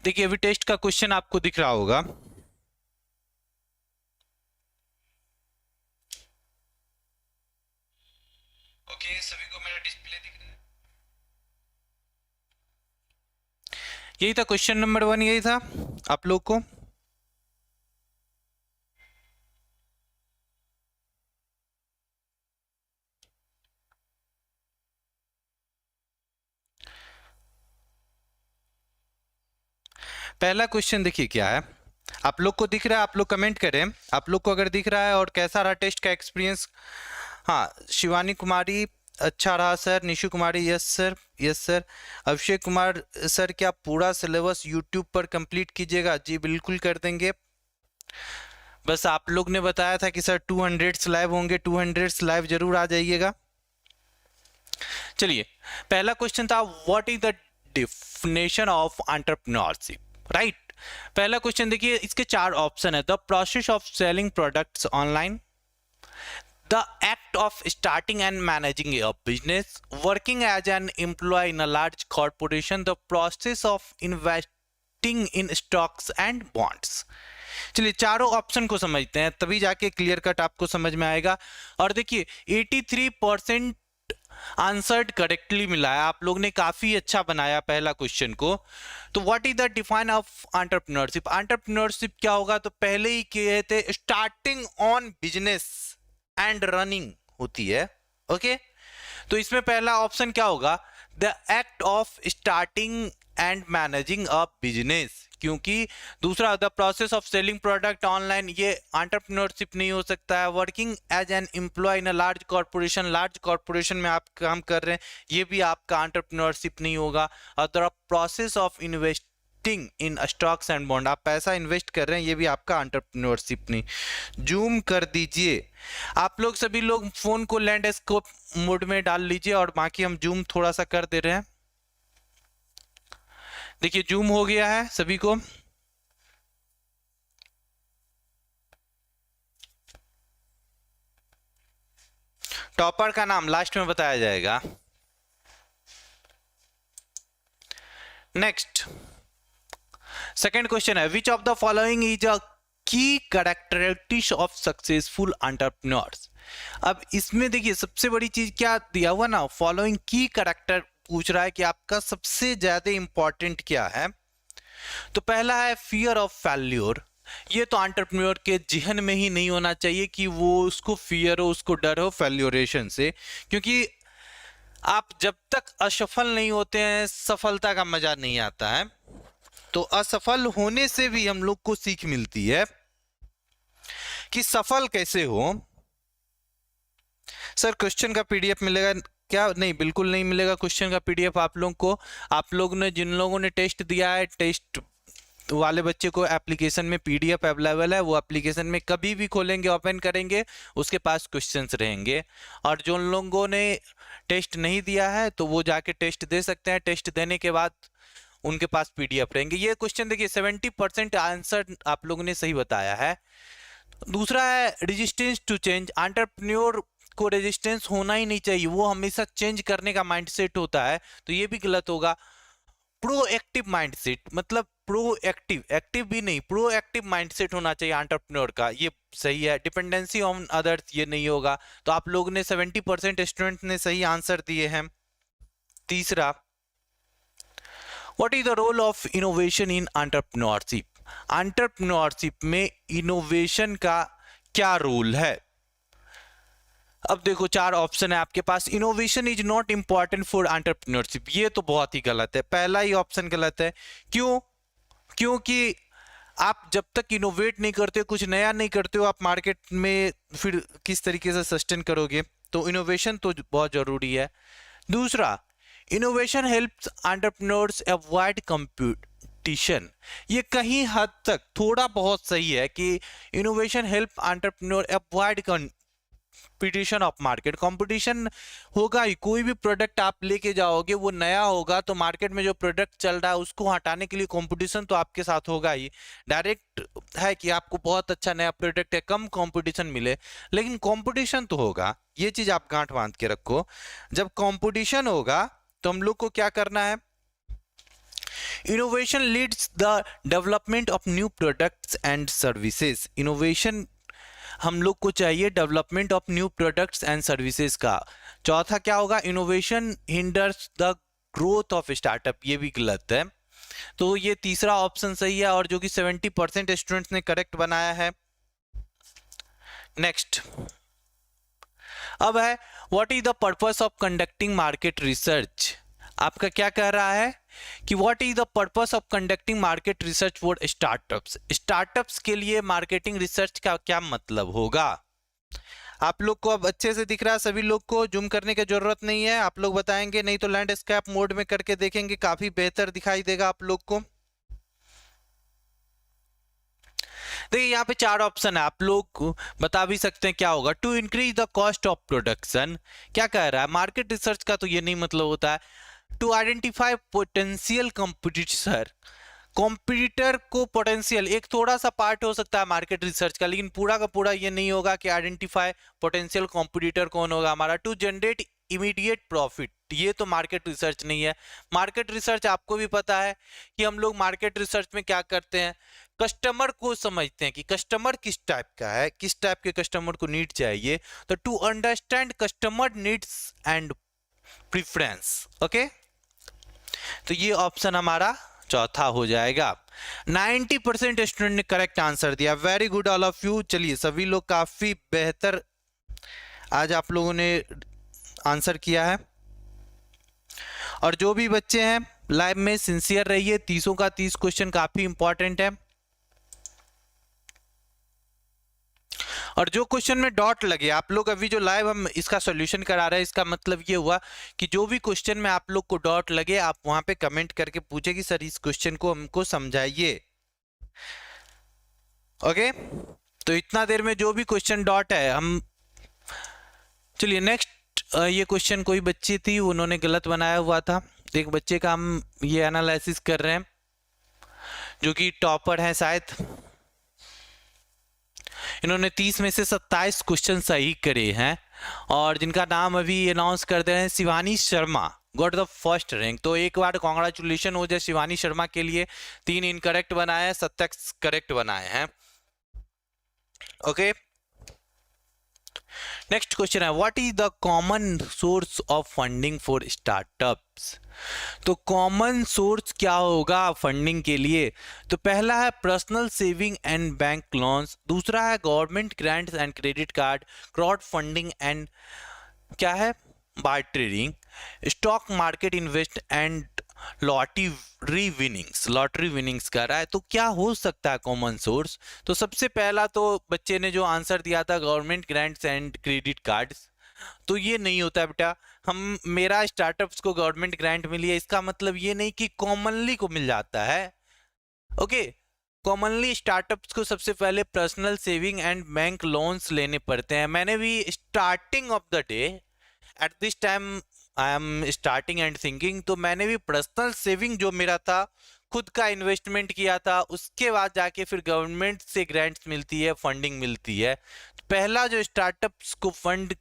देखिए अभी टेस्ट का क्वेश्चन आपको दिख रहा होगा। ओके, सभी को मेरा डिस्प्ले दिख रहा है? यही था क्वेश्चन नंबर 1, यही था आप लोग को। पहला क्वेश्चन देखिए क्या है, आप लोग को दिख रहा है? आप लोग कमेंट करें आप लोग को अगर दिख रहा है, और कैसा रहा टेस्ट का एक्सपीरियंस। हाँ, शिवानी कुमारी अच्छा रहा सर। निशु कुमारी yes sir, yes sir. Abhishek Kumar sir क्या पूरा सिलेबस यूट्यूब पर कंप्लीट कीजिएगा? जी बिल्कुल कर देंगे। बस आप लोग ने बताया था कि सर 200 स्लाइव होंगे, 200 स्लाइव जरूर आ जाइएगा। चलिए पहला क्वेश्चन था what is the definition of entrepreneurship, right. पहला क्वेश्चन देखिए, इसके 4 ऑप्शन है। The process of selling products online, the act of starting and managing a business, working as an employee in a large corporation, the process of investing in stocks and bonds। चलिए चारों option को समझते हैं, तभी जाके clear cut आपको समझ में आएगा। और देखिए 83% आंसर्ड करेक्टली मिला है। आप लोग ने काफी अच्छा बनाया पहला क्वेश्चन को। तो what is the define of entrepreneurship? Entrepreneurship क्या होगा? तो पहले ही कहे थे starting on business and running होती है। ओके, तो इसमें पहला ऑप्शन क्या होगा? The act of starting and managing a business, क्योंकि दूसरा the process of selling product online, ये एंटरप्रेन्योरशिप नहीं हो सकता है। Working as an employ in a large corporation, large corporation में आप काम कर रहे हैं, ये भी आपका एंटरप्रेन्योरशिप नहीं होगा। और the process of investing in stocks and bond, आप पैसा इन्वेस्ट कर रहे हैं, ये भी आपका एंटरप्रेन्योरशिप नहीं। जूम कर दीजिए आप लोग, सभी लोग फोन को लैंडस्केप मोड में डाल लीजिए, और बाकी हम जूम थोड़ा सा कर दे रहे हैं। देखिए जूम हो गया है सभी को। टॉपर का नाम लास्ट में बताया जाएगा। नेक्स्ट सेकंड क्वेश्चन है, विच of the following is a की कैरेक्टरिस्टिक्स ऑफ सक्सेसफुल एंटरप्रेन्योर्स। अब इसमें देखिए सबसे बड़ी चीज क्या दिया हुआ ना, फॉलोइंग की कैरेक्टर पूछ रहा है कि आपका सबसे ज्यादा इंपॉर्टेंट क्या है। तो पहला है फियर ऑफ फेल्योर। ये तो एंटरप्रेन्योर के जिहन में ही नहीं होना चाहिए कि वो उसको फियर हो, उसको डर हो फेल्योरेशन से, क्योंकि आप जब तक असफल नहीं होते हैं सफलता का मजा नहीं आता है। तो असफल होने से भी हम लोग को सीख मिलती है कि सफल कैसे हो। सर क्वेश्चन का पीडीएफ मिलेगा क्या? नहीं, बिल्कुल नहीं मिलेगा क्वेश्चन का पीडीएफ आप लोगों को। आप लोग ने जिन लोगों ने टेस्ट दिया है, टेस्ट वाले बच्चे को एप्लीकेशन में पीडीएफ अवेलेबल है, वो एप्लीकेशन में कभी भी खोलेंगे, ओपन करेंगे, उसके पास क्वेश्चंस रहेंगे। और जो लोगों ने टेस्ट नहीं दिया है तो वो जाके टेस्ट दे सकते हैं, टेस्ट देने के बाद उनके पास पीडीएफ रहेंगे। ये क्वेश्चन देखिए 70% आंसर आप लोगों ने सही बताया है। दूसरा है रेजिस्टेंस टू चेंज। एंटरप्रेन्योर को रेजिस्टेंस होना ही नहीं चाहिए, वो हमेशा चेंज करने का माइंडसेट होता है, तो ये भी गलत होगा। प्रोएक्टिव माइंडसेट, मतलब प्रोएक्टिव, एक्टिव भी नहीं, प्रोएक्टिव माइंडसेट होना चाहिए एंटरप्रेन्योर का, ये सही है। डिपेंडेंसी ऑन अदर्स, ये नहीं होगा। तो आप लोगों ने 70% स्टूडेंट ने सही आंसर दिए हैं। तीसरा, what is the role of innovation in entrepreneurship? Entrepreneurship में इनोवेशन का क्या रोल है? अब देखो 4 ऑप्शन है आपके पास। Innovation is not important for entrepreneurship, ये तो बहुत ही गलत है, पहला ही ऑप्शन गलत है। क्यों? क्योंकि आप जब तक इनोवेट नहीं करते, कुछ नया नहीं करते हो, आप मार्केट में फिर किस तरीके से सस्टेन करोगे? तो इनोवेशन तो बहुत जरूरी है। दूसरा, innovation helps entrepreneurs avoid competition. ये कहीं हद तक थोड़ा बहुत सही है कि innovation help entrepreneur avoid competition of market. Competition होगा ही, कोई भी प्रोडक्ट आप लेके जाओगे वो नया होगा, तो मार्केट में जो प्रोडक्ट चल रहा है उसको हटाने के लिए कंपटीशन तो आपके साथ होगा ही। डायरेक्ट है कि आपको बहुत अच्छा नया प्रोडक्ट है, कम कंपटीशन मिले, लेकिन कंपटीशन तो होगा। ये चीज आप गांठ बांध के रखो। जब कंपटीशन होगा तो हम लोग को क्या करना है? Innovation leads the development of new products and services. Innovation हम लोग को चाहिए development of new products and services का। चौथा क्या होगा, innovation hinders the growth of startup, ये भी गलत है। तो ये तीसरा ऑप्शन सही है और जो कि 70% स्टूडेंट्स ने करेक्ट बनाया है। नेक्स्ट अब है what is the purpose of conducting market research. आपका क्या कह रहा है कि what is the purpose of conducting market research for startups. Startups के लिए मार्केटिंग रिसर्च का क्या मतलब होगा। आप लोग को अब अच्छे से दिख रहा है, सभी लोग को जूम करने की जरूरत नहीं है, आप लोग बताएंगे, नहीं तो लैंडस्केप मोड में करके देखेंगे, काफी बेहतर दिखाई देगा आप लोग को। देखिए यहाँ पे 4 ऑप्शन है, आप लोग बता भी सकते हैं क्या होगा। To increase the cost of production, क्या कह रहा है, मार्केट रिसर्च का तो ये नहीं मतलब होता है। To identify potential competitor, competitor को पोटेंशियल एक थोड़ा सा पार्ट हो सकता है मार्केट रिसर्च का, लेकिन पूरा का पूरा ये नहीं होगा कि आइडेंटिफाई पोटेंशियल कॉम्पिटिटर कौन होगा हमारा। टू जनरेट इमीडिएट प्रॉफिट, ये तो मार्केट रिसर्च नहीं है। मार्केट रिसर्च आपको भी पता है कि हम लोग मार्केट रिसर्च में क्या करते हैं, कस्टमर को समझते हैं कि कस्टमर किस टाइप का है, किस टाइप के कस्टमर को नीड चाहिए। तो to understand customer needs and preference. Okay, तो ये ऑप्शन हमारा चौथा हो जाएगा। 90% स्टूडेंट ने करेक्ट आंसर दिया, very good all of you. चलिए सभी लोग काफी बेहतर आज आप लोगों ने आंसर किया है। और जो भी बच्चे हैं लाइव में सिंसियर रहिए, 30 का 30 क्वेश्चन काफी इंपॉर्टेंट है। और जो क्वेश्चन में डॉट लगे, आप लोग अभी जो लाइव हम इसका सॉल्यूशन करा रहे हैं, इसका मतलब ये हुआ कि जो भी क्वेश्चन में आप लोग को डॉट लगे, आप वहां पे कमेंट करके पूछे कि सर इस क्वेश्चन को हमको समझाइए। ओके, तो इतना देर में जो भी क्वेश्चन डॉट है हम, चलिए नेक्स्ट। ये क्वेश्चन कोई बच्ची थी, उन्होंने गलत बनाया हुआ था। एक बच्चे का हम ये एनालिसिस कर रहे हैं जो कि टॉपर है शायद, इन्होंने 30 में से 27 क्वेश्चन सही करे हैं और जिनका नाम अभी अनाउंस कर दे रहे हैं, Shivani Sharma got the first rank. तो एक बार कॉन्ग्रेचुलेशन हो जाए शिवानी शर्मा के लिए। 3 इनकरेक्ट बनाए हैं, 27 करेक्ट बनाए हैं। ओके, नेक्स्ट क्वेश्चन है what is the common source of funding for startups. तो कॉमन सोर्स क्या होगा फंडिंग के लिए, तो पहला है personal saving and bank loans, दूसरा है government grants and credit card, crowd funding and क्या है bartering, stock market invest and lottery winnings कर रहा है। तो क्या हो सकता है कॉमन सोर्स, तो सबसे पहला तो बच्चे ने जो आंसर दिया था government grants and credit cards, तो ये नहीं होता है बेटा। हम मेरा स्टार्टअप्स को गवर्नमेंट ग्रांट मिली है, इसका मतलब ये नहीं कि कॉमनली को मिल जाता है। ओके, कॉमनली स्टार्टअप्स को सबसे पहले personal saving and bank loans लेने पड़ते हैं। मैंने भी starting of the day at this time I am starting and thinking, तो मैंने भी पर्सनल सेविंग जो मेरा था खुद का इन्वेस्टमेंट किया था, उसके बाद जाके फिर गवर्नमेंट से ग्रांट्स मिलती है, फंडिंग मिलती है। तो पहला जो स्टार्टअप्स को फंड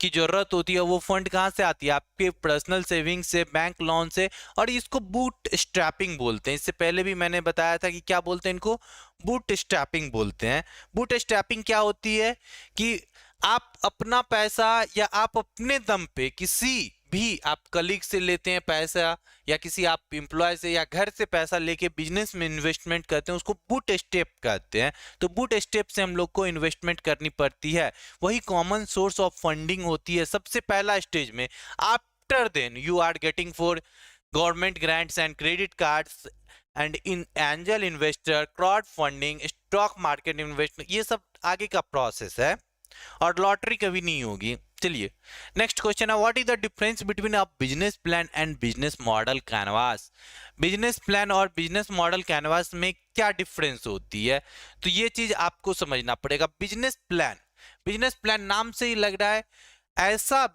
की जरूरत होती है वो फंड कहाँ से आती है, आपके पर्सनल सेविंग से, बैंक लोन से, और इसको बूट स्ट्रैपिंग बोलते हैं। इससे पहले भी मैंने बताया था कि क्या बोलते हैं इनको, बूट स्ट्रैपिंग बोलते हैं। बूट स्ट्रैपिंग क्या होती है कि आप अपना पैसा या आप अपने दम पे किसी भी आप कलीग से लेते हैं पैसा या किसी आप एम्प्लॉय से या घर से पैसा लेके बिजनेस में इन्वेस्टमेंट करते हैं, उसको बूट स्टेप कहते हैं। तो बूट स्टेप से हम लोग को इन्वेस्टमेंट करनी पड़ती है, वही कॉमन सोर्स ऑफ फंडिंग होती है सबसे पहला स्टेज में। After then you are getting for government grants and credit cards and in angel investor, crowd funding, stock market investment, ये सब आगे का प्रोसेस है और लॉटरी कभी नहीं होगी। चलिए नेक्स्ट क्वेश्चन है what is the difference between a business plan and business model canvas. Business plan और बिजनेस मॉडल कैनवास में क्या डिफरेंस होती है, तो ये चीज आपको समझना पड़ेगा। बिजनेस प्लान नाम से ही लग रहा है ऐसा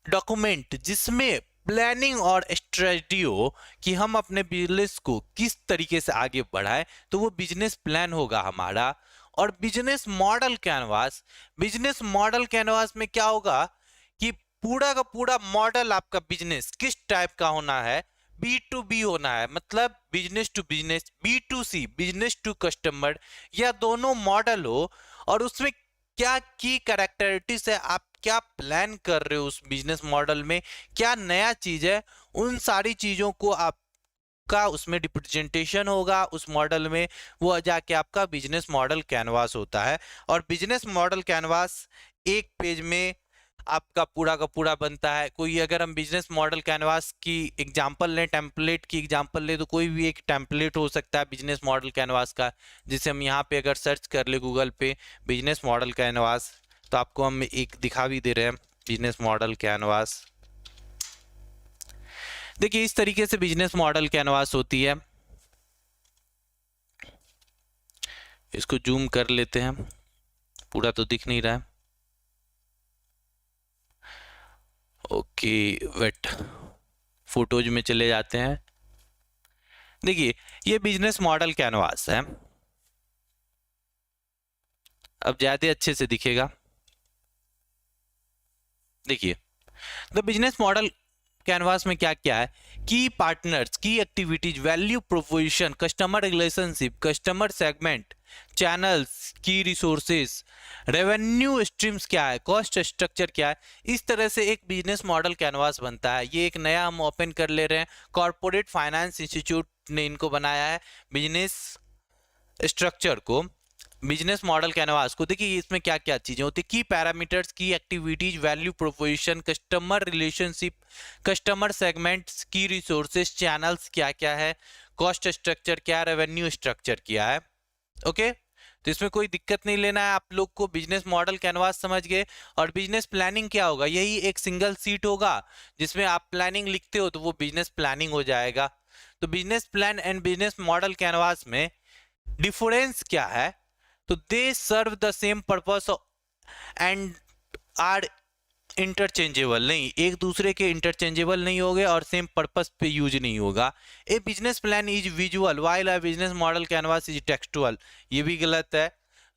डॉक्यूमेंट जिसमें प्लानिंग और स्ट्रेटजी हो कि हम अपने बिजनेस को किस तरीके से आगे बढ़ाएं, तो वो बिजनेस प्लान होगा हमारा। और बिजनेस मॉडल कैनवास में क्या होगा कि पूरा का पूरा मॉडल आपका बिजनेस किस टाइप का होना है, B2B होना है, मतलब business to business, B2C business to customer, या दोनों मॉडल हो, और उसमें क्या की कैरेक्टरिस्टिक्स है, आप क्या प्लान कर रहे हो उस बिजनेस मॉडल में, क्या नया चीज है, उन सारी चीजों को आपका उसमें रिप्रेजेंटेशन होगा उस मॉडल में, वो जाके आपका बिजनेस मॉडल कैनवास होता है। और बिजनेस मॉडल कैनवास एक पेज में आपका पूरा का पूरा बनता है। कोई अगर हम बिजनेस मॉडल कैनवास की एग्जांपल लें, टेम्पलेट की एग्जांपल लें, तो कोई भी एक टेम्पलेट हो सकता है बिजनेस मॉडल कैनवास का, जिसे हम यहाँ पे अगर सर्च कर ले गूगल पे बिजनेस मॉडल कैनवास, तो आपको हम एक दिखा भी दे रहे हैं बिजनेस मॉडल कैनवास। देखिए इस तरीके से बिजनेस मॉडल कैनवास होती है। इसको जूम कर लेते हैं, पूरा तो दिख नहीं रहा है। ओके वेट, फोटोज में चले जाते हैं। देखिए ये बिजनेस मॉडल कैनवास है, अब ज्यादा अच्छे से दिखेगा। देखिए द बिजनेस मॉडल कैनवास में क्या क्या है, की पार्टनर्स, की activities, value proposition, customer relationship, customer segment, channels, की रिसोर्सेज, रेवेन्यू स्ट्रीम्स क्या है, कॉस्ट स्ट्रक्चर क्या है। इस तरह से एक बिजनेस मॉडल कैनवास बनता है। ये एक नया हम ओपन कर ले रहे हैं, कॉर्पोरेट फाइनेंस इंस्टीट्यूट ने इनको बनाया है बिजनेस स्ट्रक्चर को, बिजनेस मॉडल कैनवास को। देखिए इसमें क्या क्या चीजें होती है, की पैरामीटर्स, की activities, value proposition, customer relationship, customer segments, की रिसोर्सेज, चैनल्स क्या क्या है, कॉस्ट स्ट्रक्चर क्या है, रेवेन्यू स्ट्रक्चर क्या है। ओके तो इसमें कोई दिक्कत नहीं लेना है आप लोग को, बिजनेस मॉडल कैनवास समझ गए। और बिजनेस प्लानिंग क्या होगा, यही एक सिंगल सीट होगा जिसमें आप प्लानिंग लिखते हो तो वो बिजनेस प्लानिंग हो जाएगा। तो business plan and business model canvas में डिफरेंस क्या है, तो they serve the same purpose and are interchangeable, नहीं एक दूसरे के इंटरचेंजेबल नहीं होंगे और सेम पर्पस पे यूज नहीं होगा। A business plan is visual while a business model canvas is textual, ये भी गलत है,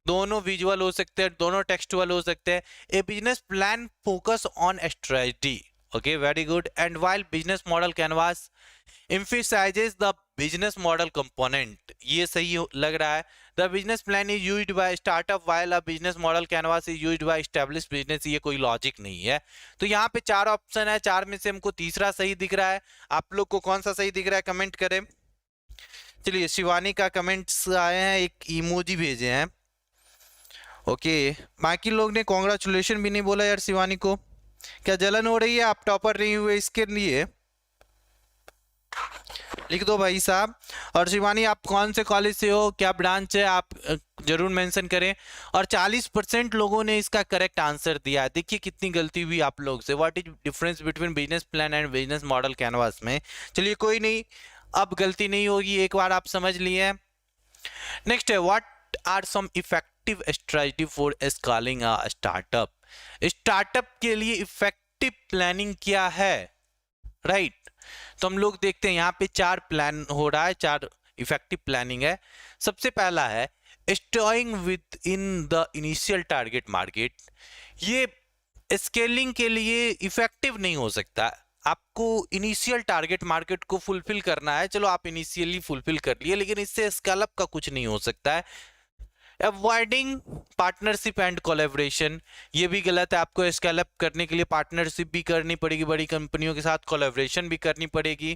दोनों विजुअल हो सकते हैं, दोनों टेक्सटुअल हो सकते हैं। A business plan focus on strategy, okay very good, and while business model canvas emphasizes the business model component, ये सही लग रहा है। The business plan is used by startup while a business model canvas is used by established business, ये कोई logic नहीं है। तो यहाँ पे चार ऑप्शन है, चार में से हमको तीसरा सही दिख रहा है। आप लोग को कौन सा सही दिख रहा है कमेंट करें। चलिए शिवानी का कमेंट्स आए हैं, एक इमोजी भेजे हैं। ओके बाकी लोग ने कॉन्ग्रेचुलेशन भी नहीं बोला यार शिवानी को, क्या जलन हो रही है, आप टॉपर नहीं हुए इसके लिए लिख दो भाई साहब। और शिवानी आप कौन से कॉलेज से हो, क्या ब्रांच है, आप जरूर मेंशन करें। और 40% लोगों ने इसका करेक्ट आंसर दिया है। देखिए कितनी गलती हुई आप लोग से, what is difference between business plan and business model canvas में। चलिए कोई नहीं, अब गलती नहीं होगी, एक बार आप समझ लिए। नेक्स्ट है what are some effective strategy for scaling a startup, startup के लिए इफेक्टिव प्लानिंग क्या है, राइट तो हम लोग देखते हैं यहाँ पे चार प्लान हो रहा है, चार इफेक्टिव प्लानिंग है। सबसे पहला है staying within the initial target market, ये स्केलिंग के लिए इफेक्टिव नहीं हो सकता। आपको इनिशियल टारगेट मार्केट को फुलफिल करना है, चलो आप इनिशियली फुलफिल कर लिए, लेकिन इससे स्केल अप का कुछ नहीं हो सकता है। अवॉइडिंग पार्टनरशिप एंड कोलैबोरेशन, ये भी गलत है। आपको स्केल अप करने के लिए पार्टनरशिप भी करनी पड़ेगी बड़ी कंपनियों के साथ, कोलैबोरेशन भी करनी पड़ेगी।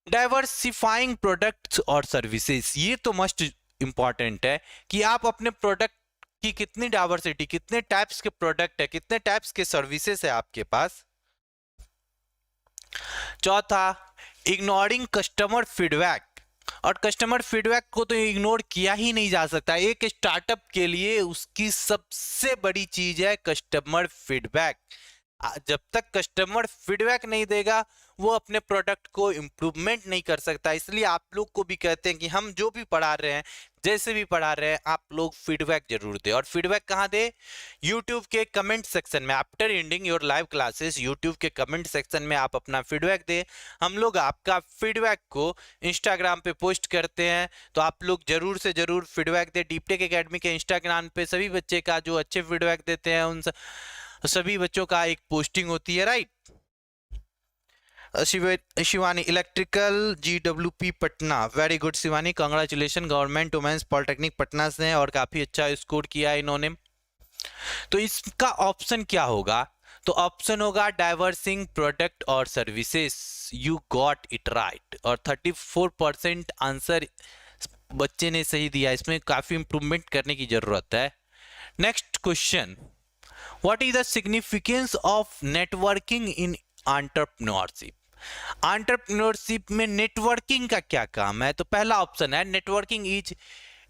डाइवर्सिफाइंग प्रोडक्ट्स और सर्विसेज, ये तो मस्ट इंपॉर्टेंट है कि आप अपने प्रोडक्ट की कितनी डाइवर्सिटी, कितने टाइप्स के प्रोडक्ट है, कितने टाइप्स के सर्विसेज है आपके पास। चौथा इग्नोरिंग कस्टमर फीडबैक, और कस्टमर फीडबैक को तो इग्नोर किया ही नहीं जा सकता। एक स्टार्टअप के लिए उसकी सबसे बड़ी चीज है कस्टमर फीडबैक। जब तक कस्टमर फीडबैक नहीं देगा वो अपने प्रोडक्ट को इम्प्रूवमेंट नहीं कर सकता। इसलिए आप लोग को भी कहते हैं कि हम जो भी पढ़ा रहे हैं, जैसे भी पढ़ा रहे हैं, आप लोग फीडबैक जरूर दें। और फीडबैक कहाँ दे, यूट्यूब के कमेंट सेक्शन में। After ending your live classes YouTube के कमेंट सेक्शन में आप अपना फीडबैक दें। हम लोग आपका फीडबैक को इंस्टाग्राम पे पोस्ट करते हैं, तो आप लोग जरूर से जरूर फीडबैक दें। डीपटेक एकेडमी के इंस्टाग्राम पे सभी बच्चे का जो अच्छे फीडबैक देते हैं उन सभी बच्चों का एक पोस्टिंग होती है, right. Shivani electrical GWP Patna, very good Shivani, congratulation. Government women's polytechnic Patna से और काफी अच्छा स्कोर किया है इन्होंने। तो इसका ऑप्शन क्या होगा? तो ऑप्शन होगा डाइवर्सिंग प्रोडक्ट और services. You got it right, और 34% आंसर बच्चे ने सही दिया। इसमें काफी इंप्रूवमेंट करने की जरूरत है। Next question, what is the significance of networking in entrepreneurship? Entrepreneurship में नेटवर्किंग का क्या काम है? तो पहला ऑप्शन है networking is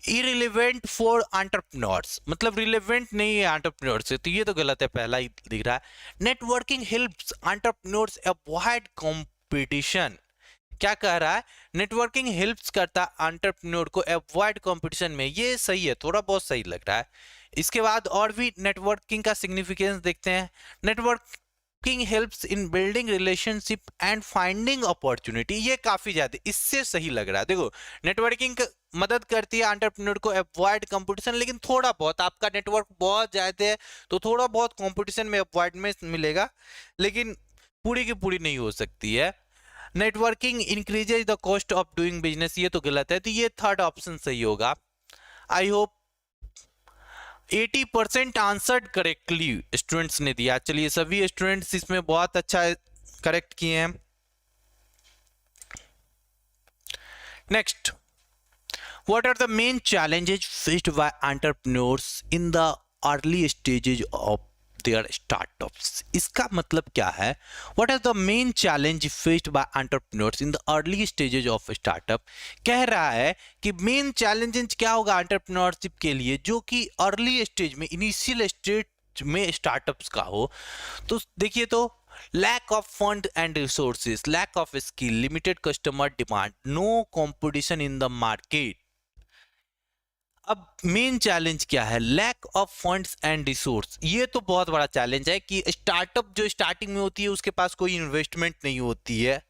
irrelevant for entrepreneurs, मतलब रिलेवेंट नहीं है एंटरप्रेन्योर से, तो ये तो गलत है, पहला ही दिख रहा है। Networking helps entrepreneurs avoid competition, क्या कह रहा है? नेटवर्किंग हेल्प्स करता है एंटरप्रेन्योर को अवॉइड कंपटीशन में, ये सही है, थोड़ा बहुत सही लग रहा है। इसके बाद और भी नेटवर्किंग का सिग्निफिकेंस देखते हैं। Networking helps in building relationship and finding opportunity, ये काफी ज्यादा इससे सही लग रहा है। देखो नेटवर्किंग मदद करती है एंटरप्रेन्योर को अवॉइड कंपटीशन, लेकिन थोड़ा बहुत, आपका नेटवर्क बहुत ज्यादा है तो थोड़ा बहुत कंपटीशन में अवॉइड में मिलेगा, लेकिन पूरी की पूरी नहीं हो सकती है। Networking increases the cost of doing business, ये तो गलत है, तो ये थर्ड ऑप्शन सही होगा। I hope 80% answered correctly students ने दिया। चलिए सभी स्टूडेंट्स इसमें बहुत अच्छा करेक्ट किए हैं। Next, what are the main challenges faced by entrepreneurs in the early stages of their startups? इसका मतलब क्या है? What are the main challenge faced by entrepreneurs in the early stages of startup? कह रहा है कि मेन चैलेंजेस क्या होगा एंटरप्रेन्योरशिप के लिए जो कि अर्ली स्टेज में, इनिशियल स्टेज में स्टार्टअप्स का हो। तो देखिए, तो lack of fund and resources, lack of skill, limited customer demand, no competition in the market। अब मेन चैलेंज क्या है? Lack of funds and resource, ये तो बहुत बड़ा चैलेंज है कि स्टार्टअप जो स्टार्टिंग में होती है उसके पास कोई इन्वेस्टमेंट नहीं होती है,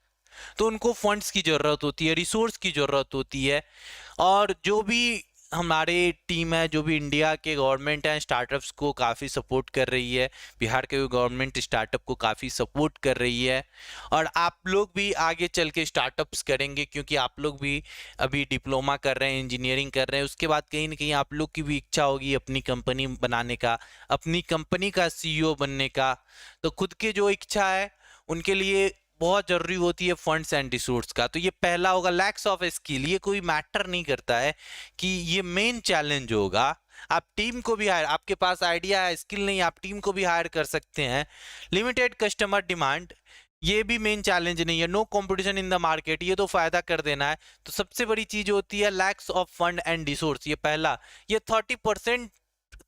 तो उनको फंड्स की जरूरत होती है, रिसोर्स की जरूरत होती है। और जो भी हमारे टीम है, जो भी इंडिया के गवर्नमेंट है, स्टार्टअप्स को काफ़ी सपोर्ट कर रही है। बिहार के गवर्नमेंट स्टार्टअप को काफ़ी सपोर्ट कर रही है, और आप लोग भी आगे चल के स्टार्टअप्स करेंगे, क्योंकि आप लोग भी अभी डिप्लोमा कर रहे हैं, इंजीनियरिंग कर रहे हैं, उसके बाद कहीं ना कहीं आप लोग की भी इच्छा होगी अपनी कंपनी बनाने का, अपनी कंपनी का CEO बनने का। तो खुद की जो इच्छा है उनके लिए बहुत जरूरी होती है फंड्स एंड रिसोर्स का। तो ये पहला होगा लैक्स ऑफ स्किल, ये कोई मैटर नहीं करता है कि ये मेन चैलेंज होगा। आप टीम को भी हायर, आपके पास आइडिया है, स्किल नहीं, आप टीम को भी हायर कर सकते हैं। लिमिटेड कस्टमर डिमांड, ये भी मेन चैलेंज नहीं है। No competition in the market, ये तो फायदा कर देना है। तो सबसे बड़ी चीज होती है lakhs of fund and resource, ये पहला। ये 30%,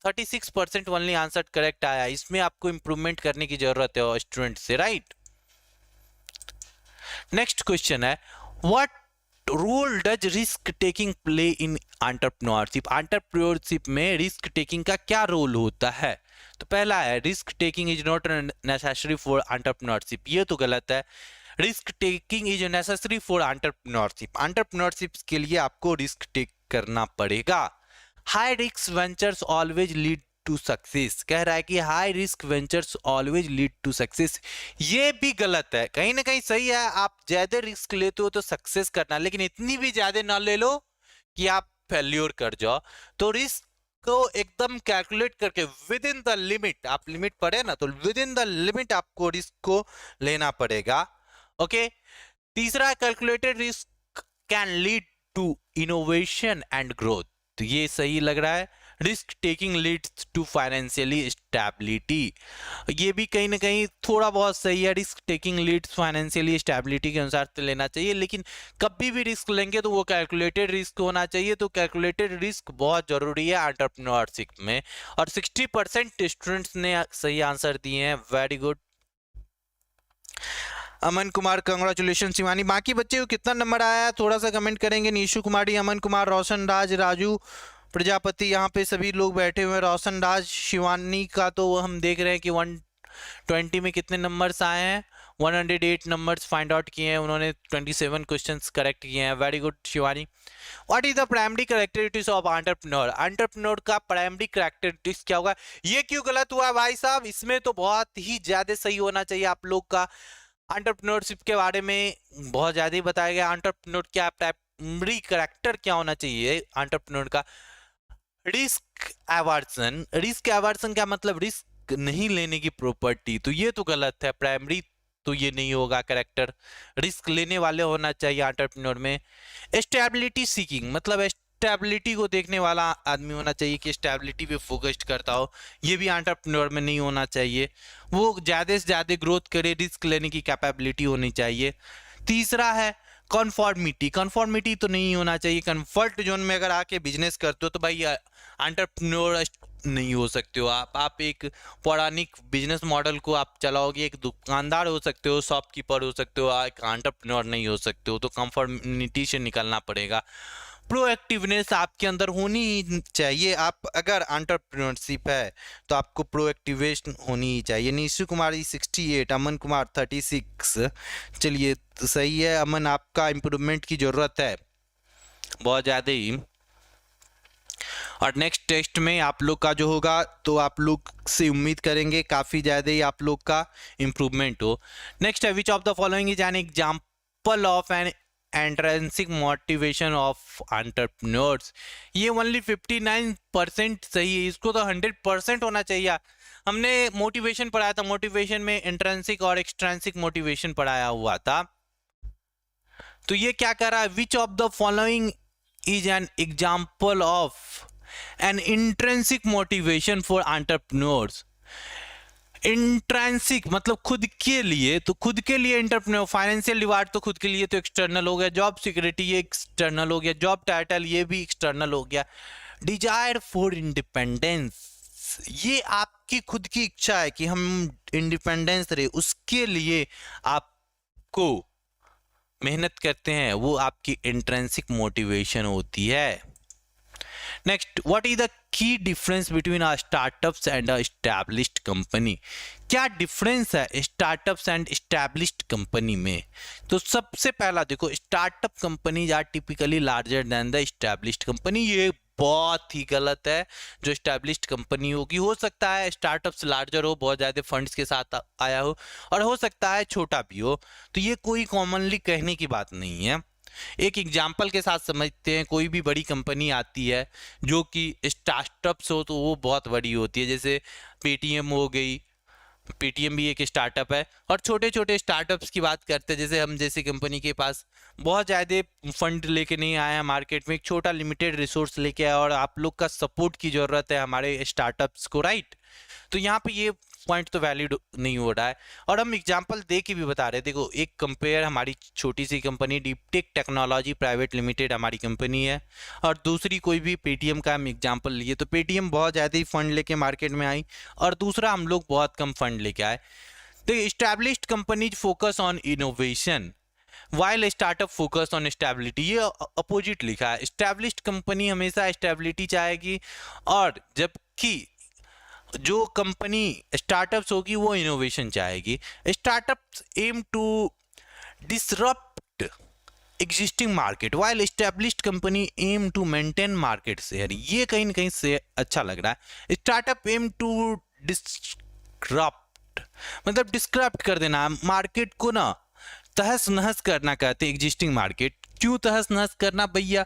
36% ओनली आंसर करेक्ट आया, इसमें आपको इंप्रूवमेंट करने की जरूरत है स्टूडेंट से, राइट। नेक्स्ट क्वेश्चन है, what role does risk taking play in entrepreneurship? Entrepreneurship में रिस्क टेकिंग का क्या रोल होता है? तो पहला है risk taking is not necessary for entrepreneurship, ये तो गलत है। Risk taking is necessary for entrepreneurship, entrepreneurship के लिए आपको रिस्क टेक करना पड़ेगा। High risk ventures always lead to success, कह रहा है कि high risk ventures always lead to success, ये भी गलत है। कहीं ना कहीं सही है, आप ज्यादा रिस्क लेते हो तो सक्सेस करना, लेकिन इतनी भी ज्यादा ना ले लो कि आप फेल्योर कर जाओ। तो रिस्क को एकदम कैलकुलेट करके विद इन द लिमिट, आप लिमिट पढ़े ना, तो विद इन द लिमिट आपको रिस्क को लेना पड़ेगा। ओके, तीसरा, calculated risk can lead to innovation and growth, तो ये सही लग रहा है। Risk taking leads to financially stability, ये भी कहीं ना कहीं थोड़ा बहुत सही है। Risk taking leads financially stability के अनुसार तो लेना चाहिए, लेकिन कभी भी रिस्क लेंगे तो वो कैलकुलेटेड रिस्क होना चाहिए। तो कैलकुलेटेड रिस्क बहुत जरूरी है एंटरप्रेन्योरशिप में, और 60% स्टूडेंट्स ने सही आंसर दिए हैं, very good. Aman Kumar congratulation Shivani. बाकी बच्चे को कितना नंबर आया है थोड़ा सा कमेंट करेंगे। नीशू कुमारी, अमन कुमार, रोशन राज, राजू प्रजापति, यहाँ पे सभी लोग बैठे हुए हैं। रोशन राज, शिवानी का तो हम देख रहे हैं कि 120 में कितने नंबर्स आए हैं, 108 नंबर्स फाइंड आउट किए हैं उन्होंने, 27 क्वेश्चंस करेक्ट किए हैं, very good Shivani. What is the primary characteristics of entrepreneur? Entrepreneur का प्राइमरी कैरेक्टरिस्टिक्स क्या होगा? ये क्यों गलत हुआ भाई साहब? इसमें तो बहुत ही ज्यादा सही होना चाहिए आप लोग का। एंटरप्रेन्योरशिप के बारे में बहुत ज़्यादा ही बताया गया। एंटरप्रेन्योर क्या प्राइमरी कैरेक्टर क्या होना चाहिए एंटरप्रेन्योर का? रिस्क एवर्सन क्या मतलब? रिस्क नहीं लेने की प्रॉपर्टी, तो ये तो गलत है। प्राइमरी तो ये नहीं होगा कैरेक्टर, रिस्क लेने वाले होना चाहिए एंटरप्रेन्योर में। स्टेबिलिटी सीकिंग मतलब स्टेबिलिटी को देखने वाला आदमी होना चाहिए कि स्टेबिलिटी पे फोकस्ड करता हो, ये भी एंटरप्रेन्योर में नहीं होना चाहिए। वो ज़्यादा से ज़्यादा ग्रोथ करे, रिस्क लेने की कैपेबिलिटी होनी चाहिए। तीसरा है कॉन्फॉर्मिटी। कॉन्फॉर्मिटी तो नहीं होना चाहिए। कंफर्ट जोन में अगर आके बिजनेस करते हो तो भाई एंटरप्रेन्योर नहीं हो सकते हो आप एक पौराणिक बिजनेस मॉडल को आप चलाओगे, एक दुकानदार हो सकते हो, शॉपकीपर हो सकते हो, एक एंटरप्रेन्योर नहीं हो सकते हो। तो कंफर्मिटी से निकलना पड़ेगा। प्रोएक्टिवनेस आपके अंदर होनी ही चाहिए। आप अगर एंटरप्रेन्योरशिप है तो आपको प्रोएक्टिवेशन होनी ही चाहिए। निशु कुमारी 68, अमन कुमार 36। चलिए तो सही है अमन, आपका इम्प्रूवमेंट की ज़रूरत है बहुत ज़्यादा ही। और नेक्स्ट टेस्ट में आप लोग का जो होगा तो आप लोग से उम्मीद करेंगे काफ़ी ज़्यादा ही आप लोग का इम्प्रूवमेंट हो। नेक्स्ट है विच of the following is an example of N intrinsic motivation of entrepreneurs. ये ओनली 59% सही है, इसको तो 100% होना चाहिए। हमने मोटिवेशन पढ़ाया था, मोटिवेशन में इंट्रिंसिक और एक्सट्रिंसिक मोटिवेशन पढ़ाया हुआ था। तो ये क्या कर रहा है? विच of the following is an example of N intrinsic motivation for entrepreneurs. Intrinsic मतलब खुद के लिए, तो खुद के लिए एंटरप्रेन्योर। फाइनेंशियल रिवार्ड तो खुद के लिए, तो एक्सटर्नल हो गया। जॉब सिक्योरिटी ये एक्सटर्नल हो गया। जॉब टाइटल ये भी एक्सटर्नल हो गया। डिजायर फॉर इंडिपेंडेंस ये आपकी खुद की इच्छा है कि हम इंडिपेंडेंस रहे, उसके लिए आपको मेहनत करते हैं, वो आपकी इंट्रिंसिक मोटिवेशन होती है। Next, what is the key difference between a startups and a established company? क्या डिफरेंस है स्टार्टअप्स एंड एस्टैब्लिश्ड कंपनी में? तो सबसे पहला देखो, startup companies are typically larger than the established company. ये बहुत ही गलत है। जो एस्टैब्लिश्ड कंपनी होगी, हो सकता है स्टार्टअप्स लार्जर हो, बहुत ज़्यादा फंड्स के साथ आया हो, और हो सकता है छोटा भी हो। तो ये कोई कॉमनली कहने की बात नहीं है। एक एग्जाम्पल के साथ समझते हैं। कोई भी बड़ी कंपनी आती है जो कि स्टार्टअप्स हो तो वो बहुत बड़ी होती है, जैसे पेटीएम हो गई। पेटीएम भी एक स्टार्टअप है। और छोटे छोटे स्टार्टअप्स की बात करते हैं, जैसे हम जैसी कंपनी के पास बहुत ज़्यादा फंड लेके नहीं आए हैं मार्केट में, एक छोटा लिमिटेड रिसोर्स लेके आए, और आप लोग का सपोर्ट की ज़रूरत है हमारे स्टार्टअप्स को, राइट? तो यहाँ पे ये पॉइंट तो वैलिड नहीं हो रहा है। और हम एग्जांपल दे के भी बता रहे हैं। देखो, एक कंपेयर हमारी छोटी सी company DeepTech technology private limited हमारी कंपनी है, और दूसरी कोई भी पेटीएम का हम एग्जांपल लिए, तो पेटीएम बहुत ज़्यादा ही फंड लेके मार्केट में आई, और दूसरा हम लोग बहुत कम फंड लेके आए। तो established companies focus on innovation while startup focus on stability. ये अपोजिट लिखा है। एस्टैब्लिश्ड कंपनी हमेशा स्टेबिलिटी चाहेगी, और जबकि जो कंपनी स्टार्टअप्स होगी वो इनोवेशन चाहेगी। Startups aim to disrupt existing market while established company aim to maintain market share. ये कहीं ना कहीं से अच्छा लग रहा है। स्टार्टअप एम टू डिस्क्रप्ट मतलब डिस्क्रप्ट कर देना, मार्केट को ना तहस नहस करना कहते हैं एग्जिस्टिंग मार्केट। क्यों तहस नहस करना भैया?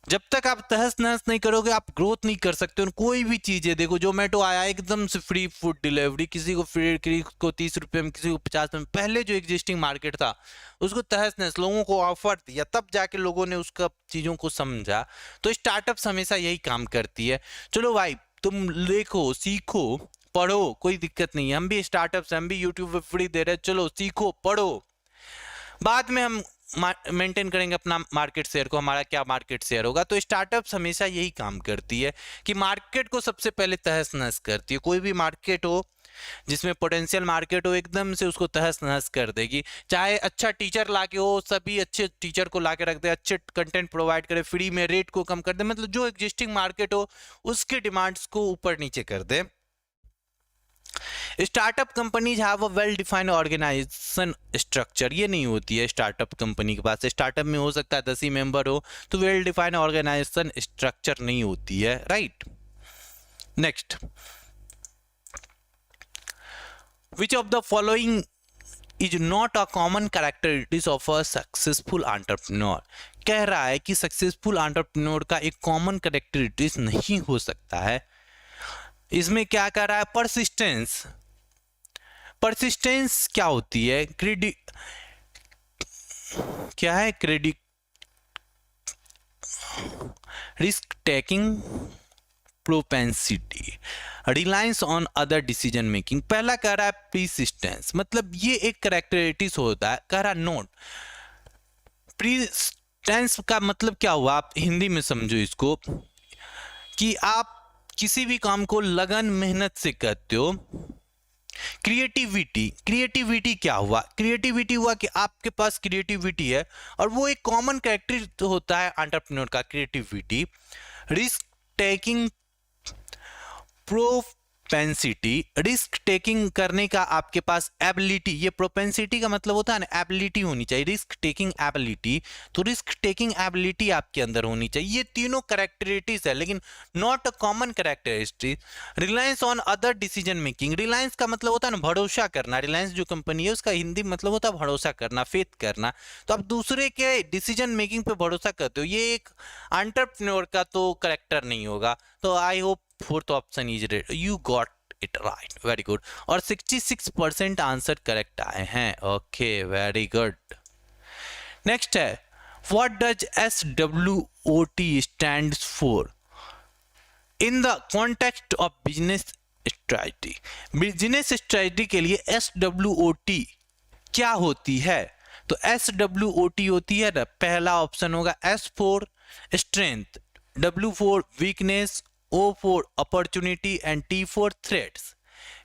जब तक आप तहस नहस नहीं करोगे आप ग्रोथ नहीं कर सकते। और कोई भी चीज़ है, देखो जोमेटो आया एकदम से फ्री फूड डिलीवरी, किसी को फ्री, किसी को 30 रुपये में, किसी को 50 में। पहले जो एग्जिस्टिंग मार्केट था उसको तहस नहस लोगों को ऑफर दिया, तब जाके लोगों ने उसका चीज़ों को समझा। तो स्टार्टअप्स हमेशा यही काम करती है। चलो भाई तुम देखो, सीखो, पढ़ो, कोई दिक्कत नहीं है। हम भी स्टार्टअप्स, हम भी यूट्यूब पे फ्री दे रहे हैं, चलो सीखो पढ़ो, बाद में हम मेंटेन करेंगे अपना मार्केट शेयर को, हमारा क्या मार्केट शेयर होगा। तो स्टार्टअप्स हमेशा यही काम करती है कि मार्केट को सबसे पहले तहस नहस करती है। कोई भी मार्केट हो जिसमें पोटेंशियल मार्केट हो, एकदम से उसको तहस नहस कर देगी। चाहे अच्छा टीचर लाके हो, सभी अच्छे टीचर को लाके रख दे, अच्छे कंटेंट प्रोवाइड करे, फ्री में रेट को कम कर दे, मतलब जो एग्जिस्टिंग मार्केट हो उसके डिमांड्स को ऊपर नीचे कर दे। Startup companies have a well defined organisation structure. ये नहीं होती है स्टार्टअप कंपनी के पास। स्टार्टअप में हो सकता है 10 ही मेंबर हो, तो वेल डिफाइंड ऑर्गेनाइजेशन स्ट्रक्चर नहीं होती है, right? Next, which of the following is not a common characteristics of a successful entrepreneur. कह रहा है कि सक्सेसफुल एंटरप्रेन्योर का एक कॉमन कैरेक्टरिस्टिक्स नहीं हो सकता है। इसमें क्या कर रहा है, परसिस्टेंस। परसिस्टेंस क्या होती है, क्या है, risk taking propensity, reliance on other decision making. पहला कह रहा है प्रीसिस्टेंस, मतलब ये एक कैरेक्टरिस्टिक्स होता है। कह रहा नोट, प्रीसिस्टेंस का मतलब क्या हुआ, आप हिंदी में समझो इसको, कि आप किसी भी काम को लगन मेहनत से करते हो। क्रिएटिविटी, क्रिएटिविटी क्या हुआ, क्रिएटिविटी हुआ कि आपके पास क्रिएटिविटी है, और वो एक कॉमन कैरेक्टर होता है एंटरप्रेन्योर का, creativity. Risk taking propensity, risk taking करने का आपके पास एबिलिटी, ये प्रोपेंसिटी का मतलब होता है ना, एबिलिटी होनी चाहिए, रिस्क टेकिंग एबिलिटी। तो रिस्क टेकिंग एबिलिटी आपके अंदर होनी चाहिए। ये तीनों कैरेक्टरिस्टिक्स है, लेकिन not a common characteristic. Reliance on other decision making, Reliance का मतलब होता है ना भरोसा करना। रिलायंस जो कंपनी है उसका हिंदी मतलब होता है भरोसा करना, फेथ करना। तो आप दूसरे के डिसीजन मेकिंग पे भरोसा करते हो, ये एक एंटरप्रेन्योर का तो कैरेक्टर नहीं होगा। तो I hope fourth option is red, you got it right, very good. और 66% आंसर करेक्ट आए हैं। Okay, very good. नेक्स्ट है, what does SWOT stands for in the context of business strategy. Business strategy के लिए SWOT क्या होती है? तो SWOT होती है ना, पहला ऑप्शन होगा S for strength, W for weakness, O for opportunity and T for threats.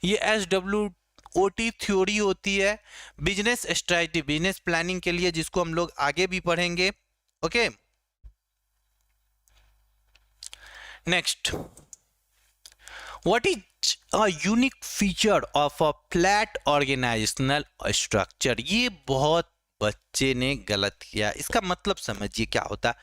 ये SWOT थ्योरी होती है बिजनेस स्ट्रेटजी, बिजनेस प्लानिंग के लिए, जिसको हम लोग आगे भी पढ़ेंगे। Okay, next, what is a unique feature of a flat organisational structure. ये बहुत बच्चे ने गलत किया, इसका मतलब समझिए क्या होता है।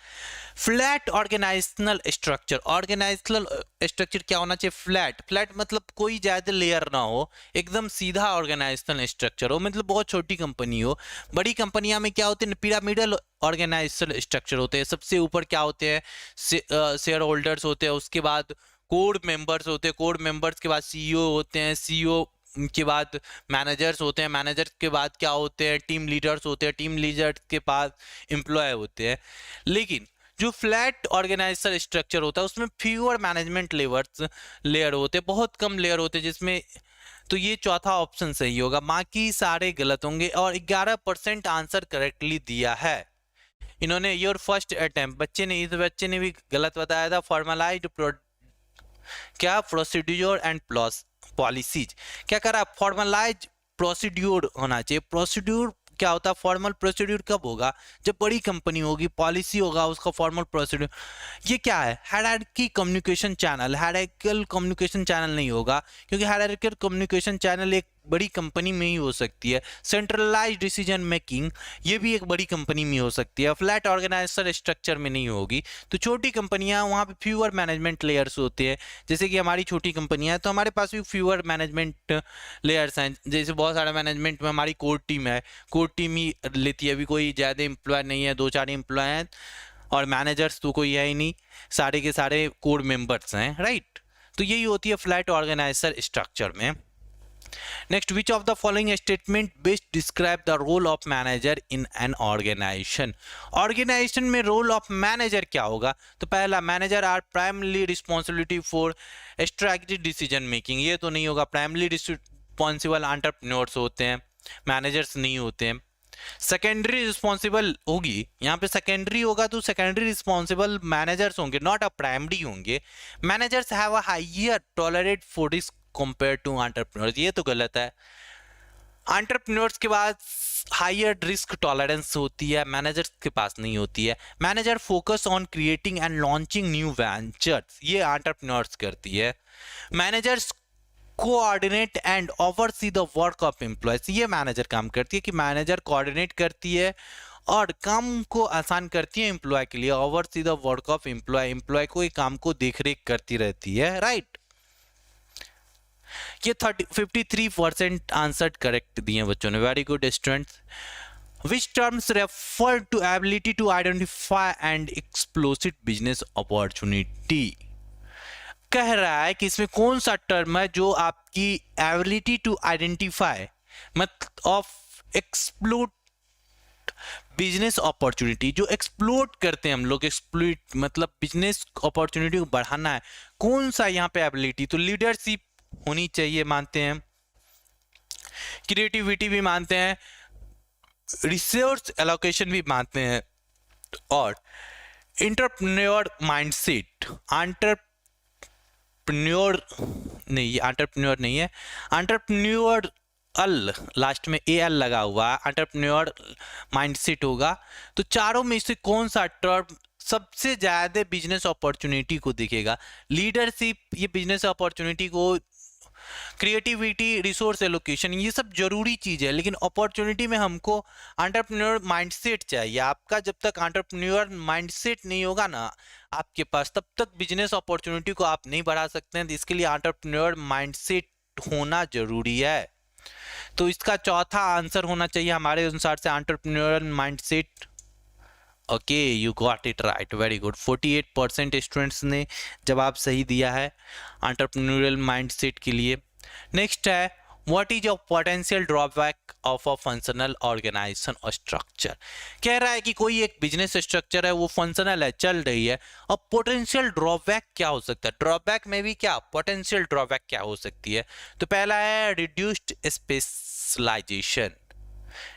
Flat organisational structure, organisational structure क्या होना चाहिए, फ्लैट। फ्लैट मतलब कोई ज्यादा लेयर ना हो, एकदम सीधा ऑर्गेनाइजेशनल स्ट्रक्चर हो, मतलब बहुत छोटी कंपनी हो। बड़ी कंपनियां में क्या होते हैं, पिरामिडल ऑर्गेनाइजेशनल स्ट्रक्चर होते हैं। सबसे ऊपर क्या होते हैं, शेयर होल्डर्स होते हैं, उसके बाद कोड मेंबर्स होते हैं, कोड मेंबर्स के बाद CEO होते हैं, CEO के बाद मैनेजर्स होते हैं, मैनेजर्स के बाद क्या होते हैं, टीम लीडर्स होते हैं, टीम लीडर्स के पास एम्प्लॉय होते हैं। लेकिन जो फ्लैट ऑर्गेनाइजेशनल स्ट्रक्चर होता है उसमें फ्यूअर मैनेजमेंट लेयर होते हैं, बहुत कम लेयर होते हैं जिसमें। तो ये चौथा ऑप्शन सही होगा, बाकी सारे गलत होंगे। और 11% आंसर करेक्टली दिया है इन्होंने। योर फर्स्ट अटेम्प्ट, बच्चे ने, इस बच्चे ने भी गलत बताया था। फॉर्मलाइज्ड क्या, प्रोसीड्यूर एंड पॉलिसीज। क्या कर रहा है, फॉर्मलाइज प्रोसीड्यूर होना चाहिए। प्रोसीड्यूर क्या होता है, फॉर्मल प्रोसीड्यूर कब होगा, जब बड़ी कंपनी होगी, पॉलिसी होगा उसका फॉर्मल प्रोसीड्यूर। ये क्या है, hierarchy communication channel, hierarchical communication channel नहीं होगा, क्योंकि हायरार्किकल कम्युनिकेशन चैनल एक बड़ी कंपनी में ही हो सकती है। सेंट्रलाइज्ड डिसीजन मेकिंग, ये भी एक बड़ी कंपनी में हो सकती है, फ्लैट ऑर्गेनाइजेशनल स्ट्रक्चर में नहीं होगी। तो छोटी कंपनियां, वहाँ पे फ्यूअर मैनेजमेंट लेयर्स होते हैं, जैसे कि हमारी छोटी कंपनियां हैं तो हमारे पास भी फ्यूअर मैनेजमेंट लेयर्स हैं। जैसे बहुत सारा मैनेजमेंट में हमारी कोर टीम है, कोर टीम ही लेती है, अभी कोई ज़्यादा एम्प्लॉय नहीं है, 2-4 एम्प्लॉय हैं, और मैनेजर्स तो कोई है ही नहीं, सारे के सारे कोर मेंबर्स हैं, राइट। तो यही होती है फ्लैट ऑर्गेनाइजेशनल स्ट्रक्चर में। Next, which of the following statement best describe the role of manager in an organisation. Organisation में रोल ऑफ मैनेजर क्या होगा, तो पहला, manager are primary responsibility for strategic decision making, ये तो नहीं होगा। प्राइमरी रिस्पॉन्सिबल एंटरप्रेन्योर्स होते हैं, मैनेजर्स नहीं होते हैं। सेकेंडरी रिस्पॉन्सिबल होगी, यहाँ पे सेकेंडरी होगा तो सेकेंडरी रिस्पॉन्सिबल मैनेजर्स होंगे, नॉट अ प्राइमरी होंगे। Managers have a higher tolerate for risk compare to entrepreneurs, ये तो गलत है। एंटरप्रेन्योर्स के बाद हायर रिस्क टॉलरेंस होती है, मैनेजर्स के पास नहीं होती है। Manager focus on creating and launching new ventures, ये एंटरप्रेन्योर्स करती है। Managers coordinate and oversee the work of employees, ये मैनेजर काम करती है कि मैनेजर कोऑर्डिनेट करती है और काम को आसान करती है एम्प्लॉय के लिए। Oversee the work of employ, employ को काम को देखरेख करती रहती है, राइट। ये 53% आंसर करेक्ट दिए बच्चों ने, very good students. Which terms refer to ability to identify and exploit business opportunity. कह रहा है कि इसमें कौन सा टर्म है जो आपकी एबिलिटी टू आइडेंटिफाई मतलब ऑफ एक्सप्लोट बिजनेस अपॉर्चुनिटी, जो एक्सप्लोट करते हैं हम लोग, एक्सप्लोट मतलब बिजनेस अपॉर्चुनिटी को बढ़ाना है, कौन सा यहाँ पे एबिलिटी। तो लीडरशिप होनी चाहिए मानते हैं, क्रिएटिविटी भी मानते हैं, रिसोर्स एलोकेशन भी मानते हैं, और एंटरप्रेन्योर माइंडसेट, एंटरप्रेन्योर नहीं, ये एंटरप्रेन्योर नहीं है, एंटरप्रेन्योर अल लास्ट में ए एल लगा हुआ है, एंटरप्रेन्योर माइंडसेट होगा। तो चारों में से कौन सा टर्म सबसे ज्यादा बिजनेस अपॉर्चुनिटी को दिखेगा। लीडरशिप ये बिजनेस अपॉर्चुनिटी को, क्रिएटिविटी, रिसोर्स एलोकेशन, ये सब जरूरी चीज है, लेकिन अपॉर्चुनिटी में हमको एंटरप्रेन्योर माइंडसेट चाहिए। आपका जब तक एंटरप्रेन्योर माइंडसेट नहीं होगा ना आपके पास, तब तक बिजनेस अपॉर्चुनिटी को आप नहीं बढ़ा सकते हैं। तो इसके लिए एंटरप्रेन्योर माइंडसेट होना जरूरी है। तो इसका चौथा आंसर होना चाहिए हमारे अनुसार से entrepreneurial mindset. Okay, you got it right, very good. 48% students ने जवाब सही दिया है एंटरप्रेन्योरल माइंडसेट के लिए। नेक्स्ट है, what is a potential drawback of a functional organisation और स्ट्रक्चर। कह रहा है कि कोई एक बिजनेस स्ट्रक्चर है, वो फंक्शनल है, चल रही है, अब पोटेंशियल ड्रॉबैक क्या हो सकता है। ड्रॉबैक में भी क्या पोटेंशियल ड्रॉबैक क्या हो सकती है। तो पहला है रिड्यूस्ड स्पेशलाइजेशन,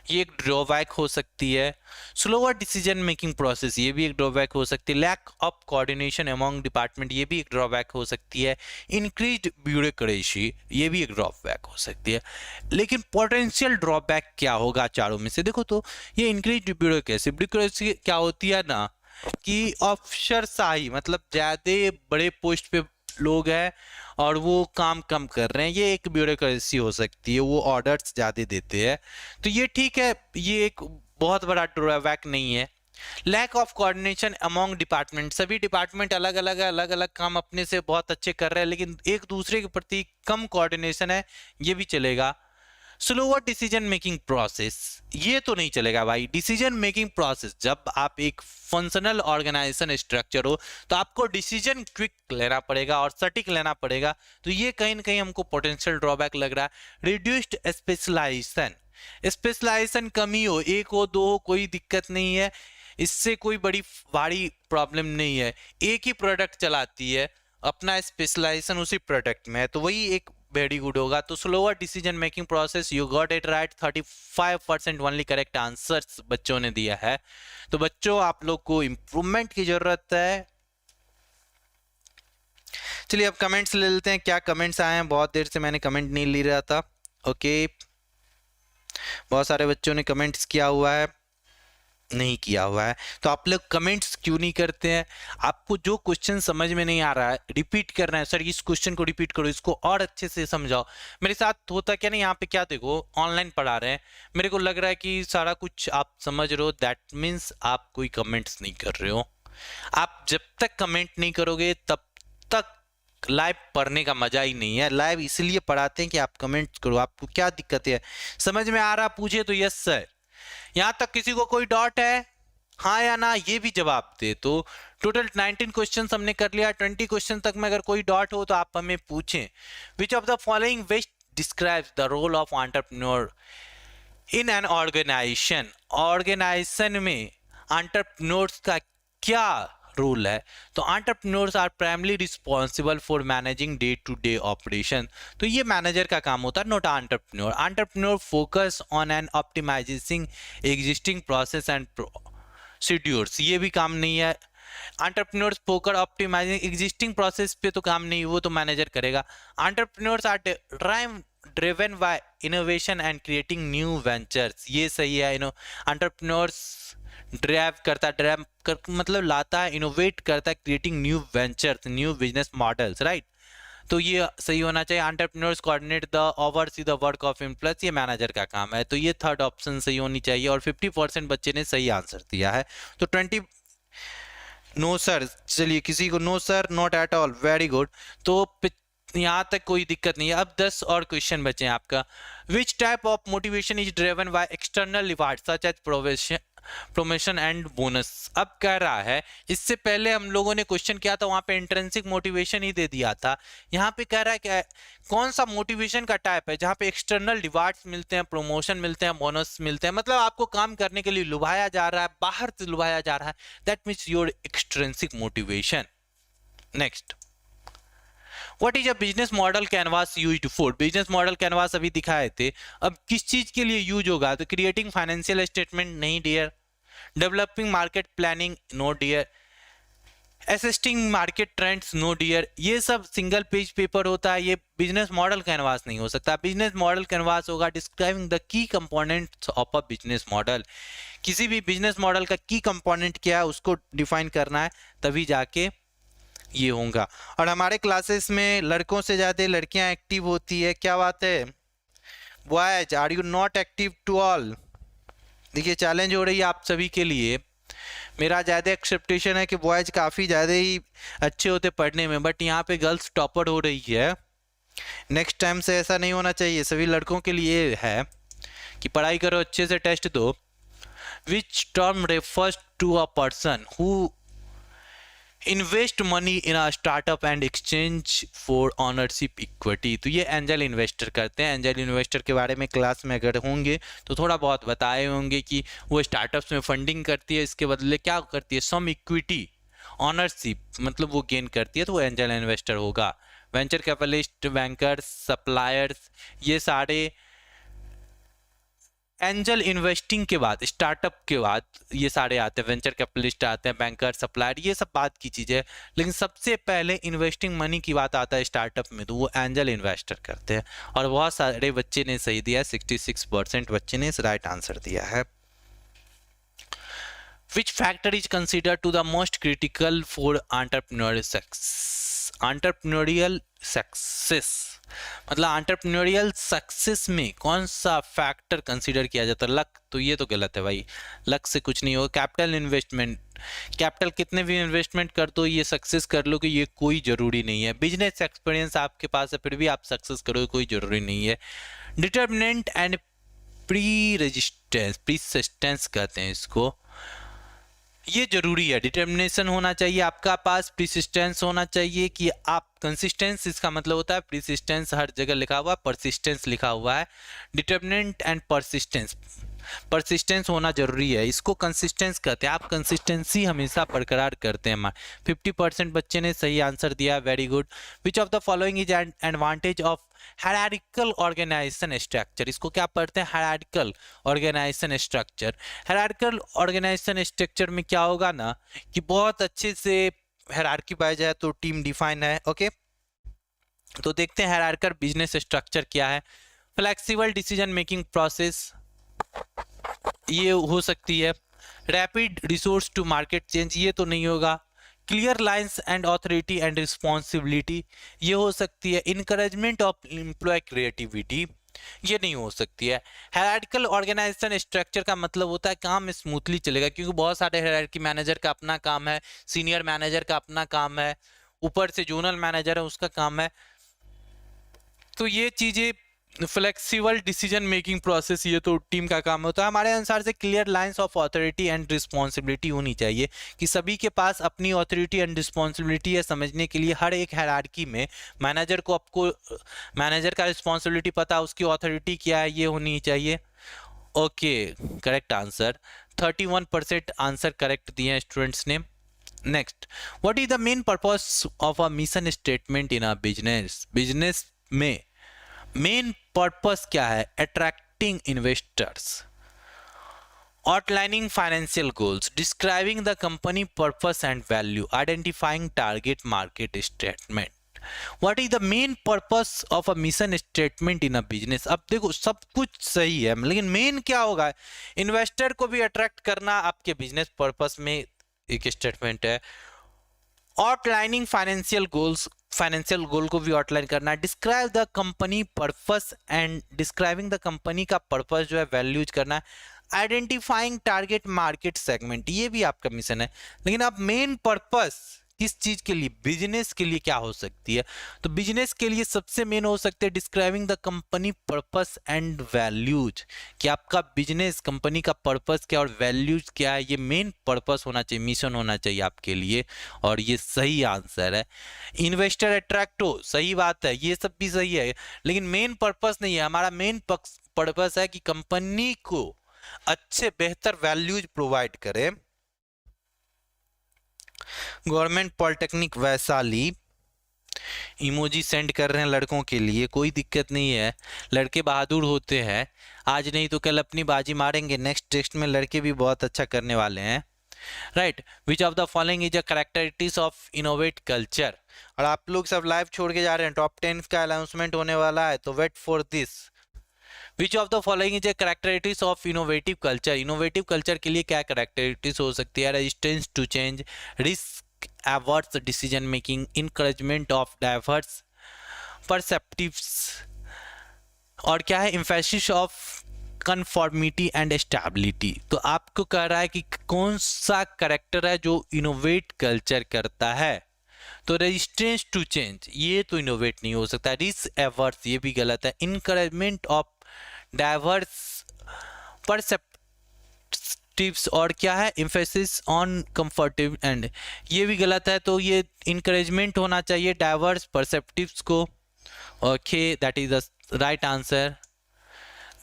ये एक ड्रॉबैक हो सकती है। स्लोअर डिसीजन मेकिंग प्रोसेस, ये भी एक ड्रॉबैक हो सकती है। Lack of coordination among department, ये भी एक ड्रॉबैक हो सकती है। इंक्रीज्ड ब्यूरोक्रेसी, ये भी एक ड्रॉबैक हो सकती है। लेकिन पोटेंशियल ड्रॉबैक क्या होगा चारों में से, देखो तो ये इंक्रीज्ड ब्यूरोक्रेसी, ब्यूरोक्रेसी क्या होती है ना कि अफसरशाही, मतलब ज्यादा बड़े पोस्ट पे लोग हैं और वो काम कम कर रहे हैं, ये एक ब्यूरोक्रेसी हो सकती है, वो ऑर्डर्स ज़्यादा देते हैं। तो ये ठीक है, ये एक बहुत बड़ा ड्रॉबैक नहीं है। Lack of coordination among department, सभी डिपार्टमेंट अलग अलग काम अपने से बहुत अच्छे कर रहे हैं, लेकिन एक दूसरे के प्रति कम कोऑर्डिनेशन है, ये भी चलेगा। स्लोअर डिसीजन मेकिंग प्रोसेस, ये तो नहीं चलेगा भाई। डिसीजन मेकिंग प्रोसेस, जब आप एक फंक्शनल ऑर्गेनाइजेशन स्ट्रक्चर हो तो आपको डिसीजन क्विक लेना पड़ेगा और सटीक लेना पड़ेगा। तो ये कहीं ना कहीं हमको पोटेंशियल ड्रॉबैक लग रहा है। रिड्यूस्ड स्पेशलाइजेशन, स्पेशलाइजेशन कमी हो, एक हो दो हो कोई दिक्कत नहीं है, इससे कोई बड़ी भारी प्रॉब्लम नहीं है। एक ही प्रोडक्ट चलाती है, अपना स्पेशलाइजेशन उसी प्रोडक्ट में है, तो वही एक वेरी गुड होगा। तो slower decision making process, you got it right. 35% only correct answers बच्चों ने दिया है। तो बच्चों आप लोग को इंप्रूवमेंट की जरूरत है। चलिए अब कमेंट्स ले लेते हैं, क्या कमेंट्स आए हैं। बहुत देर से मैंने कमेंट नहीं ले रहा था। ओके, बहुत सारे बच्चों ने कमेंट्स किया हुआ है, नहीं किया हुआ है। तो आप लोग कमेंट्स क्यों नहीं करते हैं। आपको जो क्वेश्चन समझ में नहीं आ रहा है, रिपीट करना है, सर इस क्वेश्चन को रिपीट करो, इसको और अच्छे से समझाओ। मेरे साथ होता क्या ना, यहाँ पे क्या देखो ऑनलाइन पढ़ा रहे हैं, मेरे को लग रहा है कि सारा कुछ आप समझ रहे हो, दैट मीन्स आप कोई कमेंट्स नहीं कर रहे हो। आप जब तक कमेंट नहीं करोगे तब तक लाइव पढ़ने का मजा ही नहीं है। लाइव इसलिए पढ़ाते हैं कि आप कमेंट करो। आपको क्या दिक्कत है, समझ में आ रहा पूछे तो यस सर। यहां तक किसी को कोई डाउट है, हाँ या ना, ये भी जवाब दे। तो टोटल 19 क्वेश्चन हमने कर लिया। 20 क्वेश्चन तक में अगर कोई डाउट हो तो आप हमें पूछें। Which of the following best describes the role of entrepreneur in an organisation. Organisation में एंटरप्रेन्योर्स का क्या रोल है। तो entrepreneurs are primary responsible for managing day to day operation. तो ये मैनेजर का काम होता है, not entrepreneur. Entrepreneur focus on an optimising existing process and procedures, ये भी काम नहीं है। Entrepreneurs focus optimising existing process पे तो काम नहीं, वो तो मैनेजर करेगा। Entrepreneurs are driven by innovation and creating new ventures, ये सही है। एंटरप्रेन्योर्स ड्राइव करता, मतलब लाता है, इनोवेट करता है, creating new ventures, new business models, right. तो ये सही होना चाहिए। Entrepreneurs coordinate the oversee the work of employees, ये मैनेजर का काम है। तो ये थर्ड ऑप्शन सही होनी चाहिए। और 50% बच्चे ने सही आंसर दिया है। तो 20 नो सर, चलिए किसी को no sir, not at all, very good. तो यहाँ तक कोई दिक्कत नहीं है। अब 10 और क्वेश्चन बचे हैं आपका। Which type of motivation is driven by external reward such as promotion and bonus. अब कह रहा है, इससे पहले हम लोगों ने क्वेश्चन किया था वहां पे इंट्रिंसिक मोटिवेशन ही दे दिया था। यहाँ पे कह रहा है क्या, कौन सा मोटिवेशन का टाइप है जहाँ पे एक्सटर्नल रिवार्ड्स मिलते हैं, प्रमोशन मिलते हैं, बोनस मिलते हैं, मतलब आपको काम करने के लिए लुभाया जा रहा है, बाहर से लुभाया जा रहा है, that means your extrinsic motivation. Next, what is a business model canvas used for. Business model canvas अभी दिखाए थे, अब किस चीज के लिए यूज होगा, तो क्रिएटिंग फाइनेंशियल स्टेटमेंट नहीं dear, developing market planning no dear, assisting market trends no dear. ये सब सिंगल पेज पेपर होता है, ये बिजनेस मॉडल कैनवास नहीं हो सकता। बिजनेस मॉडल कैनवास होगा describing the key components of a business model. किसी भी बिजनेस मॉडल का की कंपोनेंट क्या है उसको डिफाइन करना है, तभी जाके ये होगा। और हमारे क्लासेस में लड़कों से ज़्यादा लड़कियां एक्टिव होती है, क्या बात है? Boys are you not active to all? देखिए चैलेंज हो रही है आप सभी के लिए। मेरा ज़्यादा एक्सेप्टेशन है कि बॉयज काफ़ी ज़्यादा ही अच्छे होते पढ़ने में, बट यहाँ पे गर्ल्स टॉपर हो रही है। नेक्स्ट टाइम से ऐसा नहीं होना चाहिए। सभी लड़कों के लिए है कि पढ़ाई करो, अच्छे से टेस्ट दो। Which term refers to a person who invest money in a startup and exchange for ownership equity. तो ये एंजल इन्वेस्टर करते हैं। एंजल इन्वेस्टर के बारे में क्लास में अगर होंगे तो थोड़ा बहुत बताए होंगे कि वो स्टार्टअप्स में फंडिंग करती है, इसके बदले क्या करती है, सम इक्विटी ऑनरशिप, मतलब वो गेन करती है, तो वो एंजल इन्वेस्टर होगा। वेंचर कैपिटलिस्ट, बैंकर्स, सप्लायर्स, ये सारे एंजल इन्वेस्टिंग के बाद, स्टार्टअप के बाद ये सारे आते हैं। वेंचर कैपिटलिस्ट आते हैं, बैंकर, सप्लायर, ये सब बात की चीज़ है। लेकिन सबसे पहले इन्वेस्टिंग मनी की बात आता है स्टार्टअप में, तो वो एंजल इन्वेस्टर करते हैं। और बहुत सारे बच्चे ने सही दिया है, 66% बच्चे ने राइट आंसर दिया है। Which factor is consider to the most critical for entrepreneurial success. मतलब एंटरप्रेन्योरियल सक्सेस में कौन सा फैक्टर कंसीडर किया जाता है? लक? तो ये तो गलत है भाई, लक से कुछ नहीं होगा। कैपिटल इन्वेस्टमेंट, कैपिटल कितने भी इन्वेस्टमेंट कर दो, ये सक्सेस कर लो कि ये कोई जरूरी नहीं है। बिजनेस एक्सपीरियंस आपके पास है फिर भी आप सक्सेस करोगे, कोई जरूरी नहीं है। डिटर्मिनेंट एंड प्रीसिस्टेंस कहते हैं इसको, ये जरूरी है। डिटर्मिनेशन होना चाहिए आपका पास, प्रिसिस्टेंस होना चाहिए कि आप कंसिस्टेंस, इसका मतलब होता है प्रिसिस्टेंस, हर जगह लिखा हुआ है, परसिस्टेंस लिखा हुआ है। डिटर्मिनेंट एंड परसिस्टेंस, परसिस्टेंस होना जरूरी है, इसको कंसिस्टेंस कहते हैं। आप कंसिस्टेंसी हमेशा बरकरार करते हैं। 50% बच्चे ने सही आंसर दिया, very good. Which of the following is advantage of hierarchical organisation structure. इसको क्या पढ़ते हैं? Hierarchical organisation structure. Hierarchical organisation structure में क्या होगा ना कि बहुत अच्छे से हायरार्की पाया जाए तो टीम डिफाइन है। ओके, तो देखते हैं हायरार्किकल बिजनेस स्ट्रक्चर क्या है। फ्लेक्सिबल डिसीजन मेकिंग प्रोसेस, ये हो सकती है। Rapid resource to market change, ये तो नहीं होगा। Clear lines and authority and responsibility, ये हो सकती है। इनकरेजमेंट ऑफ एम्प्लॉय क्रिएटिविटी, ये नहीं हो सकती है। हायरार्किकल ऑर्गेनाइजेशन स्ट्रक्चर का मतलब होता है काम स्मूथली चलेगा, क्योंकि बहुत सारे हायरार्की मैनेजर का अपना काम है, सीनियर मैनेजर का अपना काम है, ऊपर से जोनल मैनेजर है उसका काम है। तो ये चीजें, फ्लेक्सिबल डिसीजन मेकिंग प्रोसेस, ये तो टीम का काम होता है। हमारे अनुसार से clear lines of authority and responsibility होनी चाहिए कि सभी के पास अपनी अथॉरिटी एंड रिस्पॉन्सिबिलिटी है समझने के लिए। हर एक हायरार्की में मैनेजर को, आपको मैनेजर का रिस्पॉन्सिबिलिटी पता है, उसकी अथॉरिटी क्या है, ये होनी चाहिए। Okay, correct answer. 31% answer correct दिए हैं स्टूडेंट्स ने। Next, what is the main purpose of a mission statement in a business. Business में मेन पर्पस क्या है? Attracting investors, outlining financial goals, describing the company purpose and value, identifying target market statement. What is the main purpose of a mission statement in a business. अब देखो सब कुछ सही है, लेकिन मेन क्या होगा? इन्वेस्टर को भी अट्रैक्ट करना आपके बिजनेस पर्पस में एक स्टेटमेंट है। Outlining financial goals, financial goal को भी आउटलाइन करना है। Describe the company purpose and describing the company का पर्पस जो है वैल्यूज करना है। आइडेंटिफाइंग टारगेट मार्केट सेगमेंट, ये भी आपका मिशन है। लेकिन अब मेन पर्पस किस चीज के लिए, बिजनेस के लिए क्या हो सकती है, तो बिजनेस के लिए सबसे मेन हो सकते हैं describing the company purpose and values, कि आपका बिजनेस कंपनी का पर्पस क्या और वैल्यूज क्या है, ये मेन पर्पस होना चाहिए, मिशन होना चाहिए आपके लिए, और ये सही आंसर है। इन्वेस्टर अट्रैक्ट हो, सही बात है, ये सब भी सही है, लेकिन मेन पर्पस नहीं है हमारा। मेन पर्पस है कि कंपनी को अच्छे बेहतर वैल्यूज प्रोवाइड करे। Government polytechnic Vaishali, emoji send कर रहे हैं लड़कों के लिए, कोई दिक्कत नहीं है, लड़के बहादुर होते हैं, आज नहीं तो कल अपनी बाजी मारेंगे, नेक्स्ट टेस्ट में लड़के भी बहुत अच्छा करने वाले हैं। Right, which of the following is a characteristics of innovate culture. और आप लोग सब लाइव छोड़ के जा रहे हैं, टॉप 10 का अनाउंसमेंट होने वाला है, तो wait for this. Which of the following is a characteristics of innovative culture. Innovative culture के लिए क्या कैरेक्टरिस्टिक्स हो सकती है, resistance to change, risk averse decision making, encouragement of diverse perspectives, और क्या है, emphasis of conformity and stability. तो आपको कह रहा है कि कौन सा कैरेक्टर है जो इनोवेट कल्चर करता है, तो रेजिस्टेंस टू चेंज ये तो इनोवेट नहीं हो सकता, रिस्क एवर्स ये भी गलत है, इनकरेजमेंट ऑफ डाइवर्स परसेप्टिव्स, और क्या है, एम्फेसिस ऑन कंफर्टेबल एंड ये भी गलत है, तो ये इनकरेजमेंट होना चाहिए डाइवर्स परसेप्टिव्स को। Okay, that is the right answer.